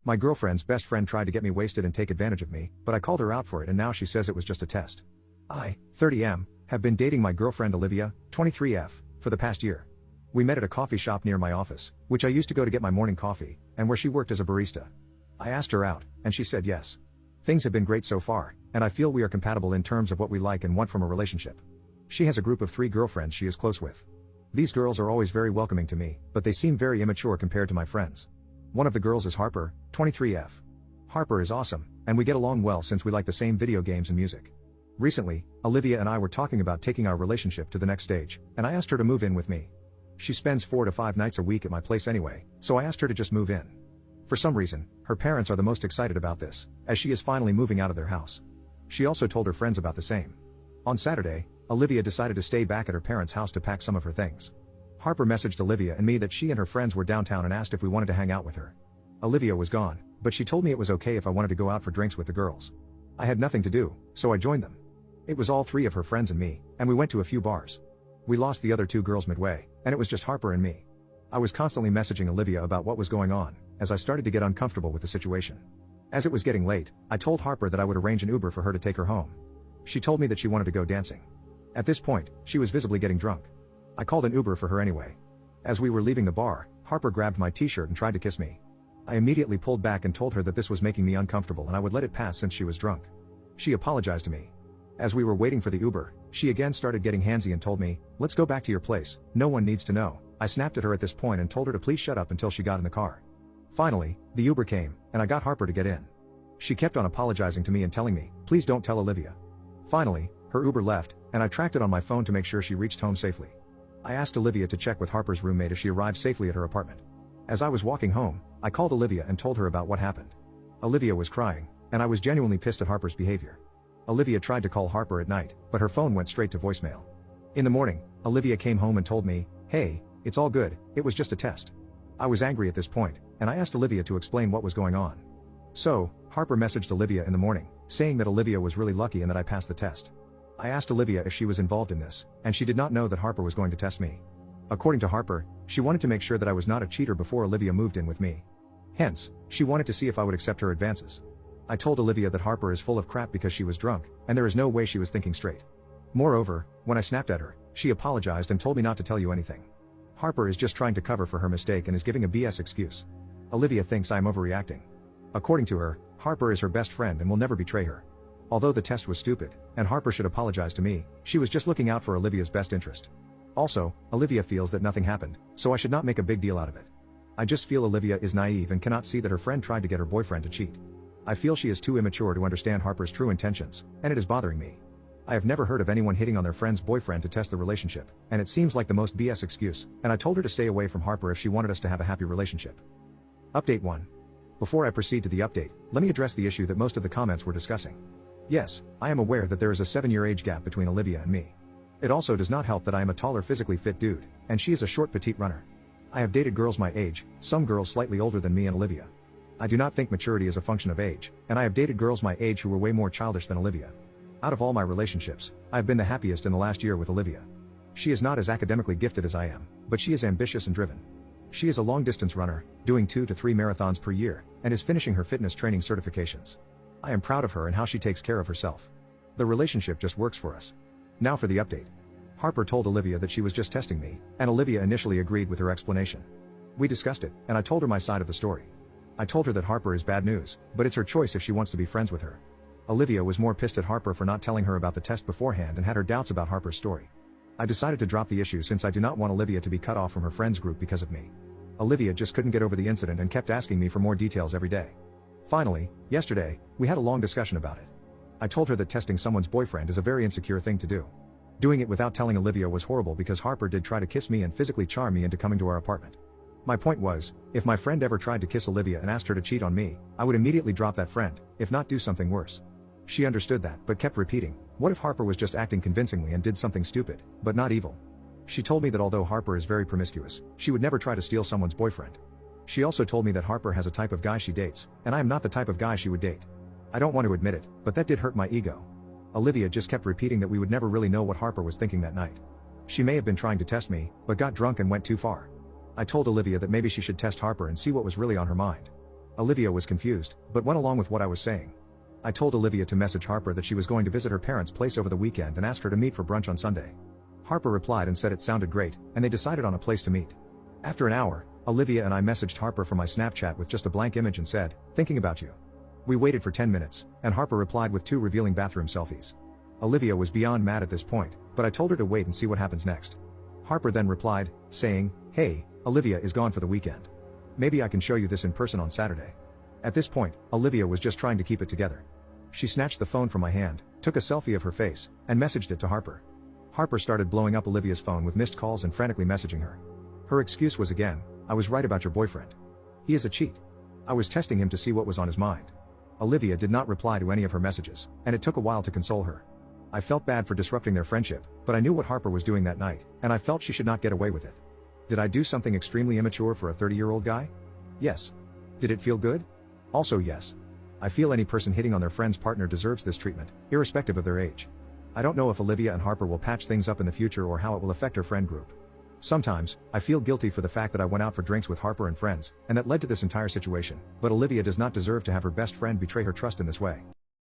My girlfriend's best friend tried to get me wasted and take advantage of me, but I called her out for it and now she says it was just a test. I, 30M, have been dating my girlfriend Olivia, 23F, for the past year. We met at a coffee shop near my office, which I used to go to get my morning coffee, and where she worked as a barista. I asked her out, and she said yes. Things have been great so far, and I feel we are compatible in terms of what we like and want from a relationship. She has a group of 3 girlfriends she is close with. These girls are always very welcoming to me, but they seem very immature compared to my friends. One of the girls is Harper, 23F. Harper is awesome, and we get along well since we like the same video games and music. Recently, Olivia and I were talking about taking our relationship to the next stage, and I asked her to move in with me. She spends 4 to 5 nights a week at my place anyway, so I asked her to just move in. For some reason, her parents are the most excited about this, as she is finally moving out of their house. She also told her friends about the same. On Saturday, Olivia decided to stay back at her parents' house to pack some of her things. Harper messaged Olivia and me that she and her friends were downtown and asked if we wanted to hang out with her. Olivia was gone, but she told me it was okay if I wanted to go out for drinks with the girls. I had nothing to do, so I joined them. It was all 3 of her friends and me, and we went to a few bars. We lost the other 2 girls midway, and it was just Harper and me. I was constantly messaging Olivia about what was going on, as I started to get uncomfortable with the situation. As it was getting late, I told Harper that I would arrange an Uber for her to take her home. She told me that she wanted to go dancing. At this point, she was visibly getting drunk. I called an Uber for her anyway. As we were leaving the bar, Harper grabbed my t-shirt and tried to kiss me. I immediately pulled back and told her that this was making me uncomfortable and I would let it pass since she was drunk. She apologized to me. As we were waiting for the Uber, she again started getting handsy and told me, "Let's go back to your place, no one needs to know." I snapped at her at this point and told her to please shut up until she got in the car. Finally, the Uber came, and I got Harper to get in. She kept on apologizing to me and telling me, "Please don't tell Olivia." Finally, her Uber left, and I tracked it on my phone to make sure she reached home safely. I asked Olivia to check with Harper's roommate if she arrived safely at her apartment. As I was walking home, I called Olivia and told her about what happened. Olivia was crying, and I was genuinely pissed at Harper's behavior. Olivia tried to call Harper at night, but her phone went straight to voicemail. In the morning, Olivia came home and told me, "Hey, it's all good, it was just a test." I was angry at this point, and I asked Olivia to explain what was going on. So, Harper messaged Olivia in the morning, saying that Olivia was really lucky and that I passed the test. I asked Olivia if she was involved in this, and she did not know that Harper was going to test me. According to Harper, she wanted to make sure that I was not a cheater before Olivia moved in with me. Hence, she wanted to see if I would accept her advances. I told Olivia that Harper is full of crap because she was drunk, and there is no way she was thinking straight. Moreover, when I snapped at her, she apologized and told me not to tell you anything. Harper is just trying to cover for her mistake and is giving a BS excuse. Olivia thinks I am overreacting. According to her, Harper is her best friend and will never betray her. Although the test was stupid, and Harper should apologize to me, she was just looking out for Olivia's best interest. Also, Olivia feels that nothing happened, so I should not make a big deal out of it. I just feel Olivia is naive and cannot see that her friend tried to get her boyfriend to cheat. I feel she is too immature to understand Harper's true intentions, and it is bothering me. I have never heard of anyone hitting on their friend's boyfriend to test the relationship, and it seems like the most BS excuse, and I told her to stay away from Harper if she wanted us to have a happy relationship. Update 1. Before I proceed to the update, let me address the issue that most of the comments were discussing. Yes, I am aware that there is a 7-year age gap between Olivia and me. It also does not help that I am a taller physically fit dude, and she is a short petite runner. I have dated girls my age, some girls slightly older than me and Olivia. I do not think maturity is a function of age, and I have dated girls my age who were way more childish than Olivia. Out of all my relationships, I have been the happiest in the last year with Olivia. She is not as academically gifted as I am, but she is ambitious and driven. She is a long-distance runner, doing 2 to 3 marathons per year, and is finishing her fitness training certifications. I am proud of her and how she takes care of herself. The relationship just works for us. Now for the update. Harper told Olivia that she was just testing me, and Olivia initially agreed with her explanation. We discussed it, and I told her my side of the story. I told her that Harper is bad news, but it's her choice if she wants to be friends with her. Olivia was more pissed at Harper for not telling her about the test beforehand and had her doubts about Harper's story. I decided to drop the issue since I do not want Olivia to be cut off from her friends group because of me. Olivia just couldn't get over the incident and kept asking me for more details every day. Finally, yesterday, we had a long discussion about it. I told her that testing someone's boyfriend is a very insecure thing to do. Doing it without telling Olivia was horrible because Harper did try to kiss me and physically charm me into coming to our apartment. My point was, if my friend ever tried to kiss Olivia and asked her to cheat on me, I would immediately drop that friend, if not do something worse. She understood that, but kept repeating, what if Harper was just acting convincingly and did something stupid, but not evil? She told me that although Harper is very promiscuous, she would never try to steal someone's boyfriend. She also told me that Harper has a type of guy she dates, and I am not the type of guy she would date. I don't want to admit it, but that did hurt my ego. Olivia just kept repeating that we would never really know what Harper was thinking that night. She may have been trying to test me, but got drunk and went too far. I told Olivia that maybe she should test Harper and see what was really on her mind. Olivia was confused, but went along with what I was saying. I told Olivia to message Harper that she was going to visit her parents' place over the weekend and ask her to meet for brunch on Sunday. Harper replied and said it sounded great, and they decided on a place to meet. After an hour, Olivia and I messaged Harper from my Snapchat with just a blank image and said, "Thinking about you." We waited for 10 minutes, and Harper replied with 2 revealing bathroom selfies. Olivia was beyond mad at this point, but I told her to wait and see what happens next. Harper then replied, saying, "Hey, Olivia is gone for the weekend. Maybe I can show you this in person on Saturday." At this point, Olivia was just trying to keep it together. She snatched the phone from my hand, took a selfie of her face, and messaged it to Harper. Harper started blowing up Olivia's phone with missed calls and frantically messaging her. Her excuse was again, "I was right about your boyfriend. He is a cheat. I was testing him to see what was on his mind." Olivia did not reply to any of her messages, and it took a while to console her. I felt bad for disrupting their friendship, but I knew what Harper was doing that night, and I felt she should not get away with it. Did I do something extremely immature for a 30-year-old guy? Yes. Did it feel good? Also yes. I feel any person hitting on their friend's partner deserves this treatment, irrespective of their age. I don't know if Olivia and Harper will patch things up in the future or how it will affect her friend group. Sometimes, I feel guilty for the fact that I went out for drinks with Harper and friends, and that led to this entire situation, but Olivia does not deserve to have her best friend betray her trust in this way.